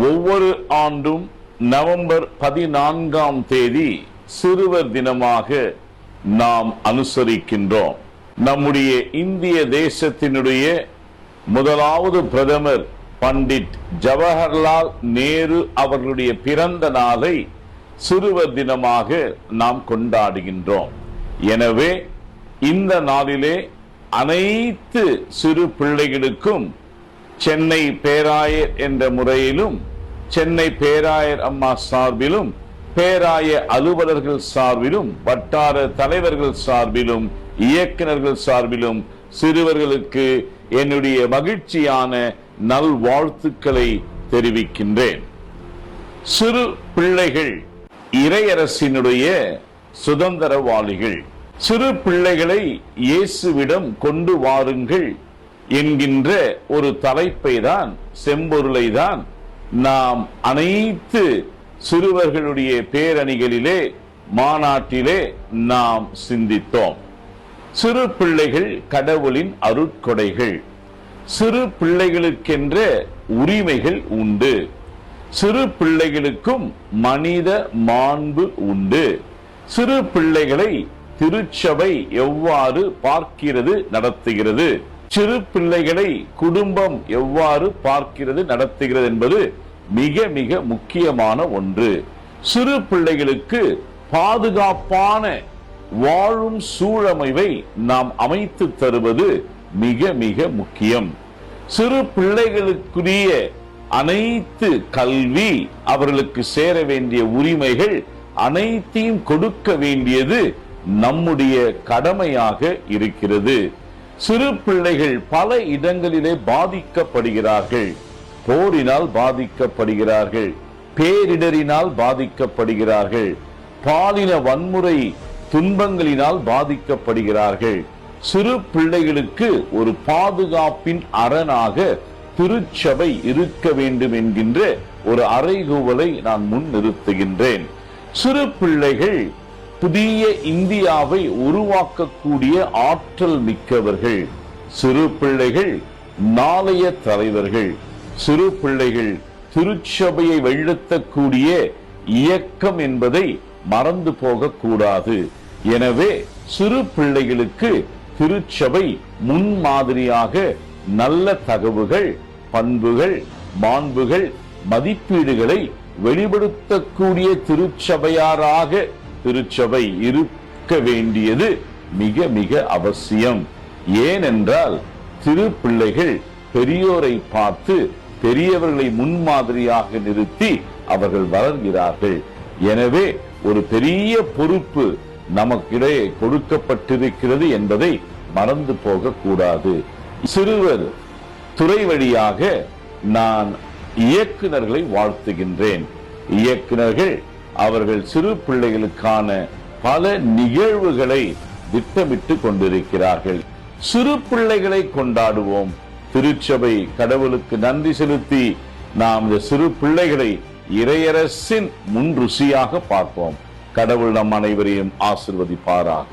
ஒவ்வொரு ஆண்டும் நவம்பர் 14ஆம் தேதி சிறுவர் தினமாக நாம் அனுசரிக்கின்றோம். நம்முடைய இந்திய தேசத்தினுடைய முதலாவது பிரதமர் பண்டிட் ஜவஹர்லால் நேரு அவர்களுடைய பிறந்த நாளை சிறுவர் தினமாக நாம் கொண்டாடுகின்றோம். எனவே இந்த நாளிலே அனைத்து சிறு பிள்ளைகளுக்கும் சென்னை பேராயர் என்ற முறையிலும், சென்னை பேராயர் அம்மா சார்பிலும், பேராய அலுவலர்கள் சார்பிலும், வட்டார தலைவர்கள் சார்பிலும், இயக்குநர்கள் சார்பிலும் சிறுவர்களுக்கு என்னுடைய மகிழ்ச்சியான நல்வாழ்த்துக்களை தெரிவிக்கின்றேன். சிறு பிள்ளைகள் இறையரசினுடைய சுதந்திரவாளிகள். சிறு பிள்ளைகளை இயேசுவிடம் கொண்டு வாருங்கள் என்கின்ற ஒரு தலைப்பை தான், செம்பொருளை தான் நாம் அனைத்து சிறுவர்களுடைய பேரணிகளிலே, மாநாட்டிலே நாம் சிந்தித்தோம். சிறு பிள்ளைகள் கடவுளின் அருட்கொடைகள். சிறு பிள்ளைகளுக்கென்ற உரிமைகள் உண்டு. சிறு பிள்ளைகளுக்கும் மனித மாண்பு உண்டு. சிறு பிள்ளைகளை திருச்சபை எவ்வாறு பார்க்கிறது, நடத்துகிறது, சிறு பிள்ளைகளை குடும்பம் எவ்வாறு பார்க்கிறது, நடத்துகிறது என்பது மிக மிக முக்கியமான ஒன்று. சிறு பிள்ளைகளுக்கு பாதுகாப்பான வாழும் சூழமைவை நாம் அமைத்து தருவது மிக மிக முக்கியம். சிறு பிள்ளைகளுக்குரிய அனைத்து கல்வி, அவர்களுக்கு சேர வேண்டிய உரிமைகள் அனைத்தையும் கொடுக்க வேண்டியது நம்முடைய கடமையாக இருக்கிறது. சிறு பிள்ளைகள் பல இடங்களிலே பாதிக்கப்படுகிறார்கள். போரினால் பாதிக்கப்படுகிறார்கள், பேரிடரினால் பாதிக்கப்படுகிறார்கள், பாலின வன்முறை துன்பங்களினால் பாதிக்கப்படுகிறார்கள். சிறு பிள்ளைகளுக்கு ஒரு பாதுகாப்பின் அரணாக திருச்சபை இருக்க வேண்டும் என்கின்ற ஒரு அறைகூவலை நான் முன் நிறுத்துகின்றேன். சிறு பிள்ளைகள் புதிய இந்தியாவை உருவாக்கக்கூடிய ஆற்றல் மிக்கவர்கள். சிறு பிள்ளைகள் நாளைய தலைவர்கள். சிறு பிள்ளைகள் திருச்சபையை வழிநடத்தக்கூடிய இயக்கம் என்பதை மறந்து போகக்கூடாது. எனவே சிறு பிள்ளைகளுக்கு திருச்சபை முன்மாதிரியாக நல்ல தகவுகள், பண்புகள், மாண்புகள், மதிப்பீடுகளை வெளிப்படுத்தக்கூடிய திருச்சபையாராக திருச்சபை இருக்க வேண்டியது மிக மிக அவசியம். ஏனென்றால் சிறு பிள்ளைகள் பெரியோரை பார்த்து, பெரியவர்களை முன்மாதிரியாக நிறுத்தி அவர்கள் வளர்கிறார்கள். எனவே ஒரு பெரிய பொறுப்பு நமக்கிடையே கொடுக்கப்பட்டிருக்கிறது என்பதை மறந்து போகக்கூடாது. சிறுவர் துறை வழியாக நான் இயக்குநர்களை வாழ்த்துகின்றேன். இயக்குநர்கள் அவர்கள் சிறு பிள்ளைகளுக்கான பல நிகழ்வுகளை திட்டமிட்டு கொண்டிருக்கிறார்கள். சிறு பிள்ளைகளை கொண்டாடுவோம். திருச்சபை கடவுளுக்கு நன்றி செலுத்தி நாம் இந்த சிறு பிள்ளைகளை இறையரசின் முன் ருசியாக பார்ப்போம். கடவுள் நம் அனைவரையும் ஆசீர்வதிப்பாராக.